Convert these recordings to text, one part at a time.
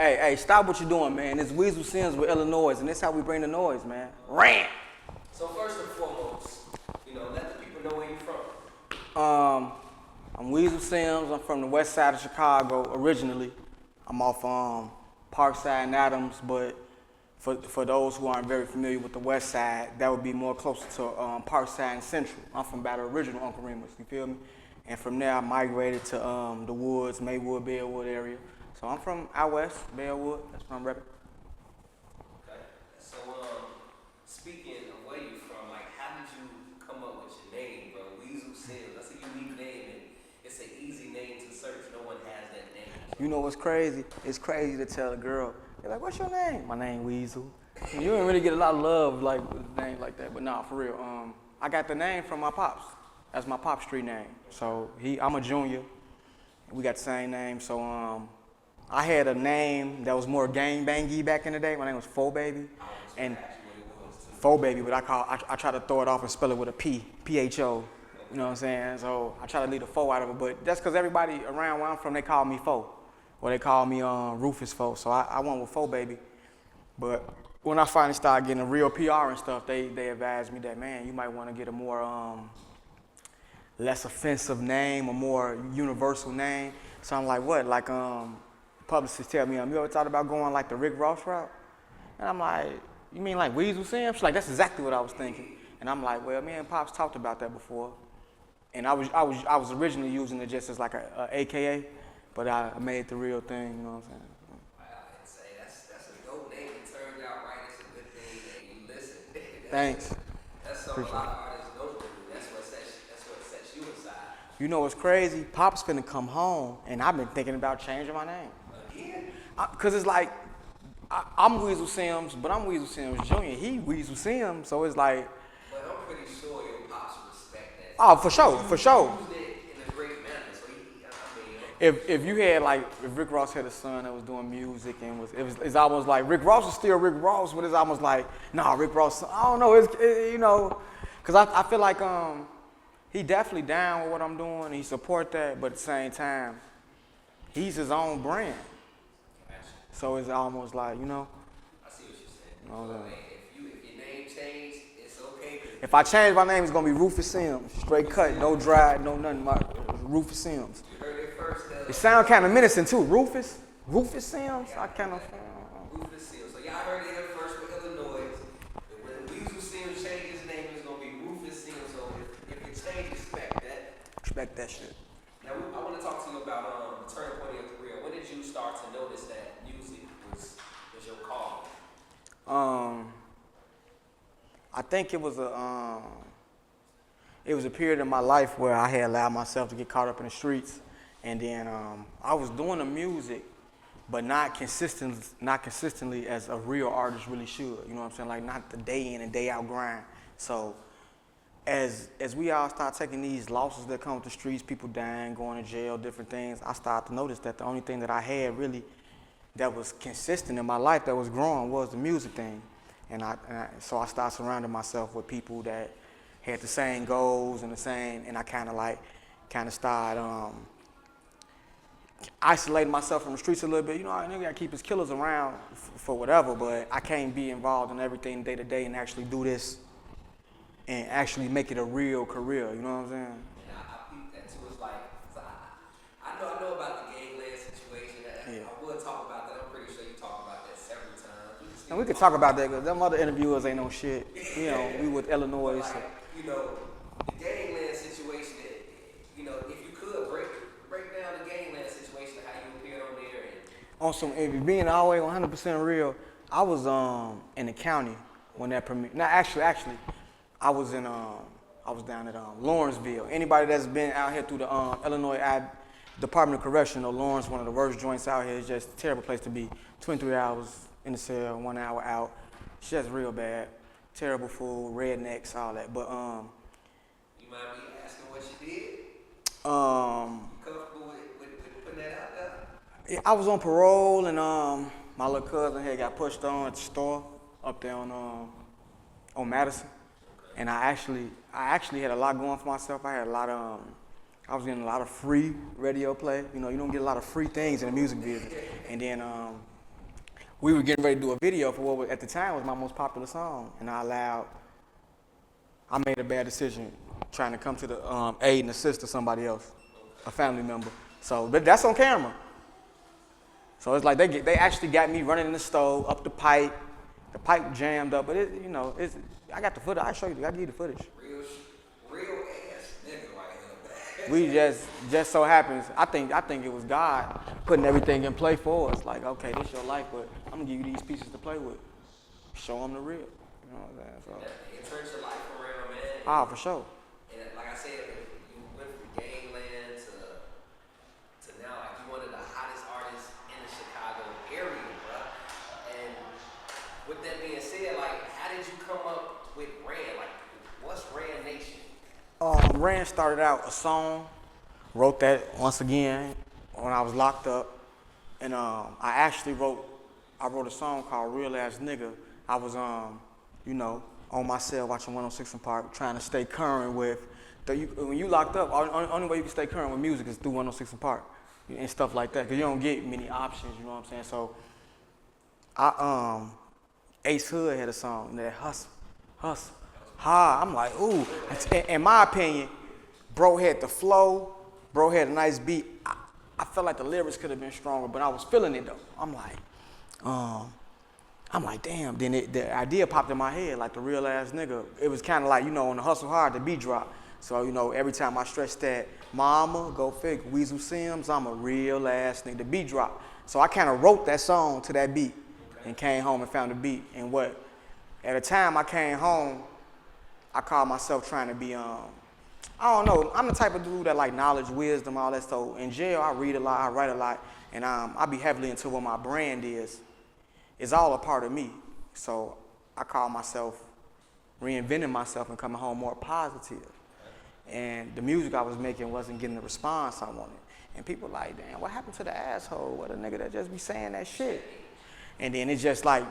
Hey, stop what you're doing, man. It's Weasel Sims with iLLANOiZE, and this how we bring the noise, man. Rant! So first and foremost, let the people know where you're from. I'm Weasel Sims. I'm from the west side of Chicago originally. I'm off Parkside and Adams, but for those who aren't very familiar with the west side, that would be more closer to Parkside and Central. I'm from about the original Uncle Remus, you feel me? And from there I migrated to the woods, Maywood, Bellwood area. So I'm from out west, Bellwood, that's where I'm repping. Okay. So speaking of where you're from, like how did you come up with your name, bro? Weasel Sims. That's a unique name and it's an easy name to search. No one has that name. You know what's crazy? It's crazy to tell a girl, they're like, what's your name? My name Weasel. You don't really get a lot of love like with a name like that, but nah, for real. I got the name from my pops. That's my pop's street name. So I'm a junior. We got the same name. So I had a name that was more gang bangy back in the day. My name was Fo Baby, and Fo Baby, but I try to throw it off and spell it with a P, P-H-O. You know what I'm saying? So I try to leave the Fo out of it, but that's because everybody around where I'm from, they call me Fo, or they call me Rufus Fo. So I went with Fo Baby. But when I finally started getting a real PR and stuff, they advised me that, man, you might want to get a more less offensive name, a more universal name. So I'm like, what? Like publicists tell me, you ever thought about going like the Rick Ross route? And I'm like, you mean like Weasel Sims? She's like, that's exactly what I was thinking. And I'm like, well, me and Pops talked about that before. And I was originally using it just as like a AKA, but I made the real thing, you know what I'm saying? Wow, I'd say that's a dope name. It turned out right. It's a good thing that you listen. Thanks. That's something a lot of artists don't do. That's what sets you aside. You know what's crazy? Pop's finna come home, and I've been thinking about changing my name. Again? Cause it's like, I'm Weasel Sims, but I'm Weasel Sims Jr. He Weasel Sims, so it's like. But I'm pretty sure your pops respect that. Oh, for sure, for sure. He used it in a great manner, so I mean. If you had like, if Rick Ross had a son that was doing music and it's almost like Rick Ross is still Rick Ross, but it's almost like, nah, Rick Ross, I don't know, you know, cause I feel like he definitely down with what I'm doing, he support that, but at the same time, he's his own brand. So it's almost like, I see what you're saying. You know what I'm saying? If your name changed, it's okay. If I change my name, it's gonna be Rufus Sims. Straight cut, no dry, no nothing. Rufus Sims. You heard it first. It sound kind of menacing too. Rufus Sims. I kind of. Rufus Sims. So y'all heard it here first with iLLANOiZE. When Weasel Sims change his name, it's gonna be Rufus Sims. So if it changes, respect that. Respect that shit. Now I want to talk to you about the turning point of your career. When did you start to notice that music was your call? I think it was a period in my life where I had allowed myself to get caught up in the streets, and then I was doing the music, but not consistently as a real artist really should. You know what I'm saying? Like not the day in and day out grind. So as we all start taking these losses that come with the streets, people dying, going to jail, different things, I started to notice that the only thing that I had really that was consistent in my life that was growing was the music thing. So I started surrounding myself with people that had the same goals and and I kind of started isolating myself from the streets a little bit. You know, I nigga gotta keep his killers around for whatever, but I can't be involved in everything day to day and actually do this and actually make it a real career. You know what I'm saying? And I peeped that too. It's like, so I know about the Gangland situation. I would talk about that. I'm pretty sure you talked about that several times. And we could talk about that because them other interviewers ain't no shit. You know, we with iLLANOiZE. Like, the Gangland situation. If you could break down the Gangland situation, how you appeared on there. On some, if being always 100% real, I was in the county when that premiered. Now actually, I was down at Lawrenceville. Anybody that's been out here through the Illinois Department of Correction, Lawrence, one of the worst joints out here. It's just a terrible place to be. 23 hours in the cell, 1 hour out. It's just real bad. Terrible food, rednecks, all that. But you mind me asking what you did? You comfortable with putting that out there? I was on parole, and my little cousin had got pushed on at the store up there on Madison. And I actually had a lot going for myself. I had a lot of I was getting a lot of free radio play. You know, you don't get a lot of free things in the music business. And then we were getting ready to do a video for what was, at the time was my most popular song, and I made a bad decision trying to come to the aid and assist to somebody else, a family member. So, but that's on camera. So it's like they actually got me running in the stove, up the pipe jammed up, but I got the footage. I show you. I give you the footage. Real ass nigga right here. We just so happens. I think it was God putting everything in play for us. Like, okay, this your life, but I'm gonna give you these pieces to play with. Show them the real. You know what I'm saying? It turns your life around, man. Ah, for sure. And like I said, you went from Gangland to now, like you one of the hottest artists in the Chicago area, bro. And with that being said, like, how did you come up with Ran? Like, what's Ran Nation? Ran started out a song, wrote that once again when I was locked up, and I wrote a song called Real Ass Nigga. I was on my cell watching 106 in Park, trying to stay current with when you locked up. Only way you can stay current with music is through 106 in Park and stuff like that, because you don't get many options. You know what I'm saying? So Ace Hood had a song that hustle. I'm like, ooh. In my opinion, bro had the flow, bro had a nice beat. I felt like the lyrics could have been stronger, but I was feeling it though. I'm like, damn. Then the idea popped in my head, like the real ass nigga. It was kind of like, on the Hustle Hard, the beat drop. So, every time I stretch that, mama, go figure, Weasel Sims, I'm a real ass nigga, the beat drop. So I kind of wrote that song to that beat and came home and found the beat. And at the time I came home, I called myself trying to be, I don't know, I'm the type of dude that like knowledge, wisdom, all that. So in jail, I read a lot, I write a lot, and I be heavily into what my brand is. It's all a part of me. So I call myself reinventing myself and coming home more positive. And the music I was making wasn't getting the response I wanted. And people like, damn, what happened to the asshole? What a nigga that just be saying that shit. And then it's just like,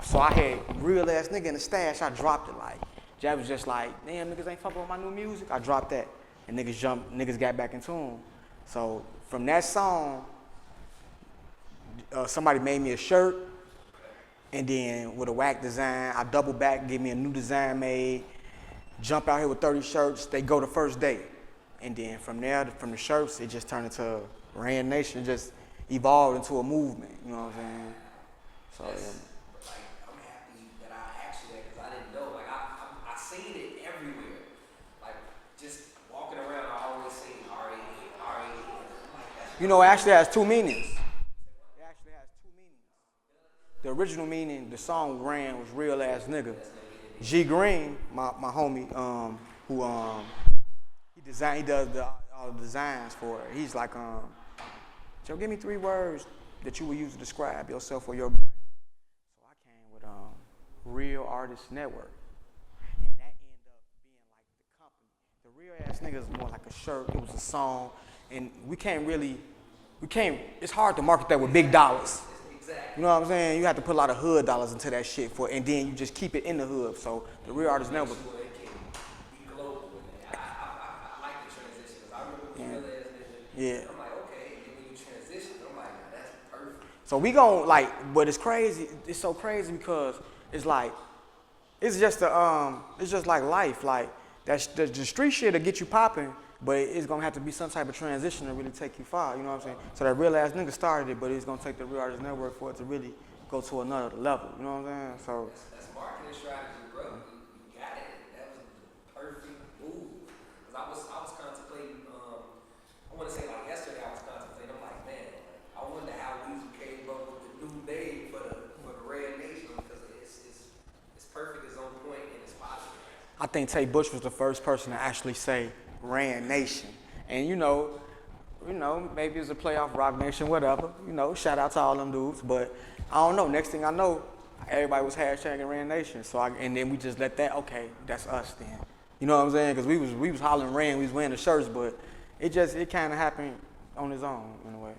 so I had real ass nigga in the stash, I dropped it like. Jab was just like, damn, niggas ain't fucking with my new music. I dropped that. And niggas got back in tune. So from that song, somebody made me a shirt, and then with a whack design, I double back, give me a new design made, jump out here with 30 shirts, they go the first day. And then from there, from the shirts, it just turned into Ran Nation, it just evolved into a movement, you know what I'm saying? So, Like, I'm happy that I asked you that, because I didn't know. Like, I seen it everywhere. Like, just walking around, I always seen R-A-N. It actually has two meanings. The original meaning, the song Ran was real ass nigga. G Green, my homie, he does all the designs for it. He's like, Joe, give me 3 words that you would use to describe yourself or your brand. So I came with Real Artist Network. And that ended up being like the company. The Real Ass Nigga is more like a shirt, it was a song, and it's hard to market that with big dollars. You know what I'm saying? You have to put a lot of hood dollars into that shit and then you just keep it in the hood. So the Real Artist Network. I like the transition, because I remember Yeah. real ass nigga. Yeah. I'm like, okay, and when you transition, I'm like, that's perfect. So we gon' but it's crazy. It's so crazy because it's like, it's just like life. Like the street shit'll get you popping, but it's gonna have to be some type of transition to really take you far. You know what I'm saying? So that real ass nigga started it, but it's gonna take the Real Artist Network for it to really go to another level. You know what I'm saying? So That's marketing strategy, bro. You got it. That was the perfect move. Because I was contemplating. I want to say like yesterday I was contemplating. I'm like, man, I wonder how Weasel came up with the new name for the Red Nation, because it's perfect, it's on point, and it's positive. I think Tay Bush was the first person to actually say Ran Nation. And maybe it's a playoff Rock Nation, whatever. Shout out to all them dudes. But I don't know. Next thing I know, everybody was hashtagging Ran Nation. And then we just let that, okay, that's us then. You know what I'm saying? Because we was hollering Ran, we was wearing the shirts, but it kind of happened on its own in a way.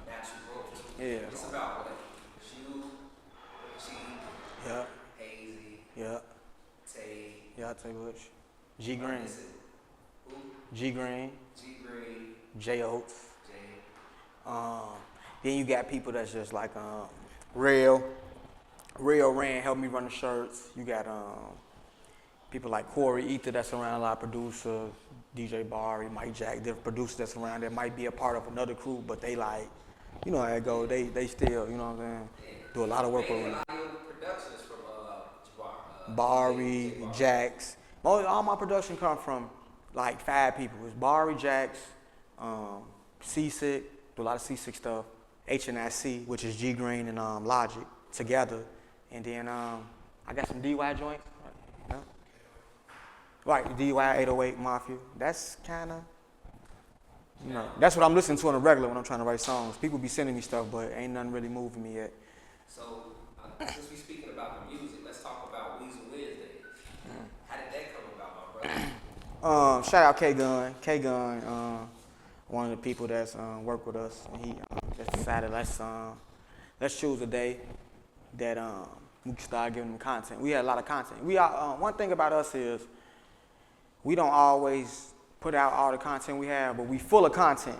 Natural growth. Yeah. It's about what? You, G, Yeah. Hazy, Yeah. Tay. Yeah, Tay Bush. G Green. Who? G Green. G Green. J Oates. J. Then you got people that's just like Real Rand helped me run the shirts. You got people like Corey Ether that's around, a lot of producers, DJ Barry, Mike Jack, different producers that's around that might be a part of another crew, but they like, you know how it go. They still, you know what I'm saying, do a lot of work with A them. lot of your productions from Barry, Jax. All my production come from like 5 people. It's Barry, Jax, C6, do a lot of C6 stuff, HNIC, which is G Green and Logic together, and then I got some DY joints. Yeah. Right, DY 808 Mafia. That's kind of, you know, that's what I'm listening to on the regular when I'm trying to write songs. People be sending me stuff, but ain't nothing really moving me yet. So, since we speaking about the music, let's talk about Weasel Wednesday. How did that come about, my brother? Shout out K-Gun. K-Gun, one of the people that's worked with us. And he just decided let's choose a day that we can start giving them content. We had a lot of content. We are one thing about us is we don't always put out all the content we have, but we full of content.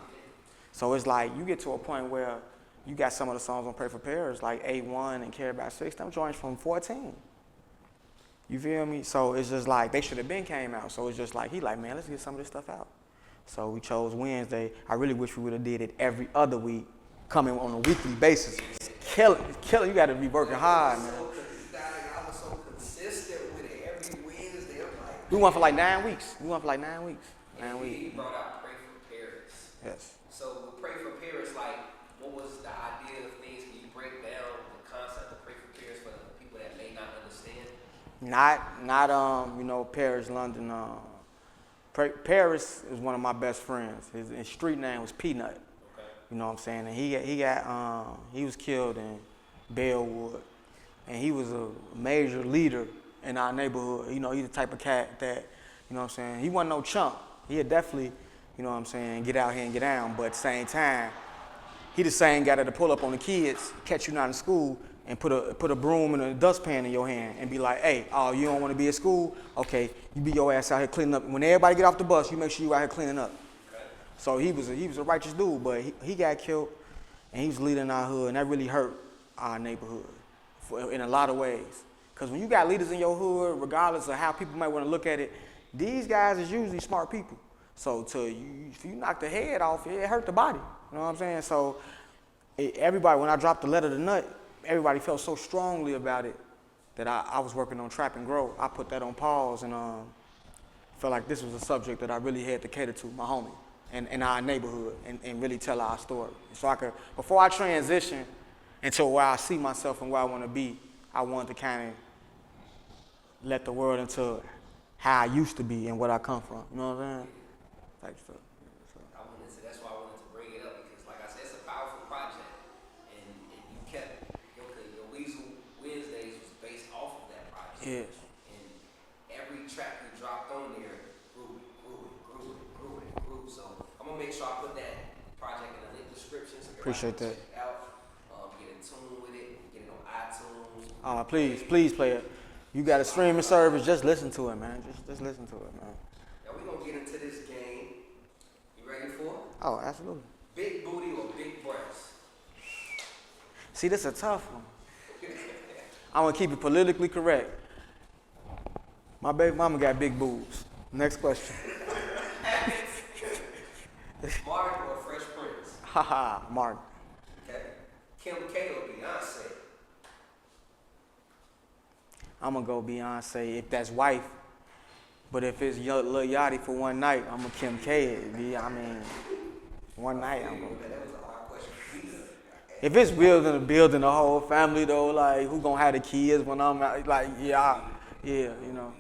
So it's like you get to a point where you got some of the songs on Pray for Paris, like A1 and Care About 6, them joints from 14. You feel me? So it's just like they should have been came out. So it's just like he like, man, let's get some of this stuff out. So we chose Wednesday. I really wish we would have did it every other week, coming on a weekly basis. It's killing. You got to be working hard, man. I was so consistent with it every Wednesday. I'm like, We went for like 9 weeks. 9 weeks. He brought out Pray for Paris. Yes. So with Pray for Paris, like, what was the idea of things? Can you break down the concept of Pray for Paris for the people that may not understand? Not you know, Paris, London. Paris is one of my best friends. His street name was Peanut. Okay. You know what I'm saying? And he was killed in Bellwood, and he was a major leader in our neighborhood. You know, he's the type of cat that, you know what I'm saying, he wasn't no chump. He'd definitely, you know what I'm saying, get out here and get down, but at the same time, he the same guy that'll pull up on the kids, catch you not in school, and put a broom and a dustpan in your hand and be like, hey, oh, you don't want to be at school? Okay, you be your ass out here cleaning up. When everybody get off the bus, you make sure you out here cleaning up. Okay. So he was a righteous dude, but he got killed, and he was leading our hood, and that really hurt our neighborhood in a lot of ways. Because when you got leaders in your hood, regardless of how people might want to look at it, these guys is usually smart people. So if you knock the head off, it hurt the body. You know what I'm saying? So everybody, when I dropped the letter to Nut, everybody felt so strongly about it that I was working on Trap and Grow. I put that on pause and felt like this was a subject that I really had to cater to, my homie, and our neighborhood, and really tell our story. So I could, before I transition into where I see myself and where I want to be, I wanted to kind of let the world into how I used to be and what I come from. You know what I'm saying? Type stuff. That's why I wanted to bring it up, because like I said, it's a powerful project, and you kept your Weasel Wednesdays was based off of that project. Yes. And every track you dropped on there grew. So I'm gonna make sure I put that project in the link description so Appreciate that. check it out. Get in tune with it. Get it on iTunes. Please play it. You got a streaming service, just listen to it, man. Just listen to it, man. Now we're gonna get into this game. You ready for it? Oh, absolutely. Big booty or big breasts? See, this is a tough one. I'm gonna keep it politically correct. My baby mama got big boobs. Next question. Martin or Fresh Prince? Haha, Martin. Okay. Kim K or Beyonce? I'm gonna go Beyonce if that's wife. But if it's Lil Yachty for one night, I'm gonna Kim K it. I mean, one night I'm gonna. That was a hard question for me. If it's building a whole family though, like who gonna have the kids when I'm out, like yeah, you know.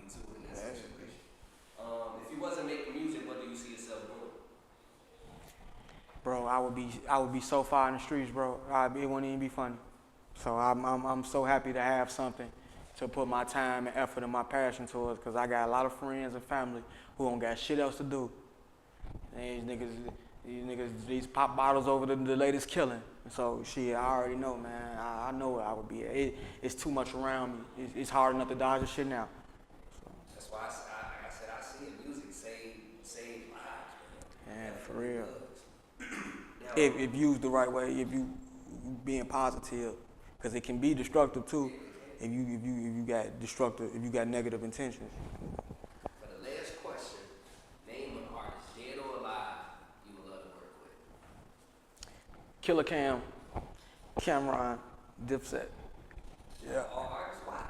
If you wasn't making music, what do you see yourself doing? Bro, I would be so far in the streets, bro. It wouldn't even be funny. So I'm so happy to have something to put my time and effort and my passion towards, because I got a lot of friends and family who don't got shit else to do. And these pop bottles over the latest killing. So shit, I already know, man. I know where I would be at. It's too much around me. It's hard enough to dodge this shit now. So. That's why I see it. Music save lives. Man, for real. If used the right way, if you being positive, because it can be destructive too if you got negative intentions. For the last question, name an artist, dead or alive, you would love to work with. Killer Cam, Cameron, Dipset. Yeah. All artists, why?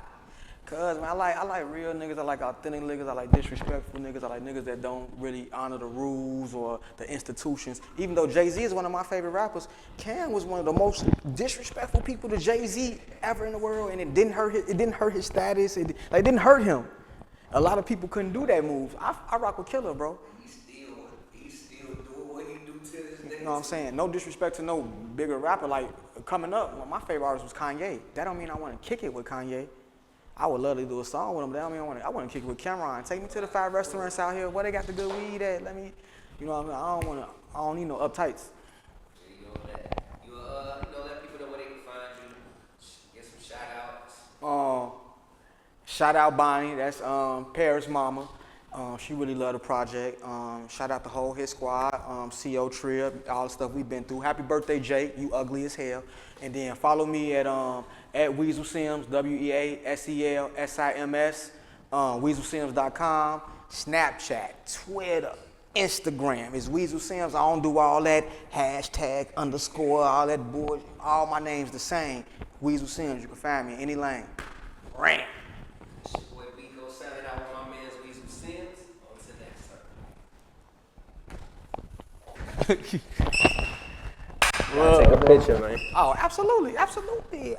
Cause man, I like real niggas, I like authentic niggas, I like disrespectful niggas, I like niggas that don't really honor the rules or the institutions. Even though Jay-Z is one of my favorite rappers, Cam was one of the most disrespectful people to Jay-Z ever in the world, and it didn't hurt his status, it didn't hurt him. A lot of people couldn't do that move. I rock with Killer, bro. He's still doing what he do to this day. You know what I'm saying? No disrespect to no bigger rapper. Like, coming up, one of my favorite artists was Kanye. That don't mean I want to kick it with Kanye. I would love to do a song with him. That don't mean I want to kick it with Cameron. Take me to the 5 restaurants out here. Where they got the good weed at? Let me, you know what I mean? I don't need no uptights. There you go with that. Let people know where they can find you. Get some shout outs. Shout out Bonnie. That's Paris' mama. She really loved the project. Shout out the whole Hit Squad, CO Trip, all the stuff we've been through. Happy birthday, Jake. You ugly as hell. And then follow me at Weasel Sims, WeaselSims, WeaselSims.com, Snapchat, Twitter, Instagram. It's Weasel Sims. I don't do all that hashtag, underscore, all that bullshit. All my name's the same. Weasel Sims. You can find me in any lane. Rant. It's your boy Biko signing out with my man's Weasel Sims. On to next time. Take a picture, man. Oh, absolutely, absolutely.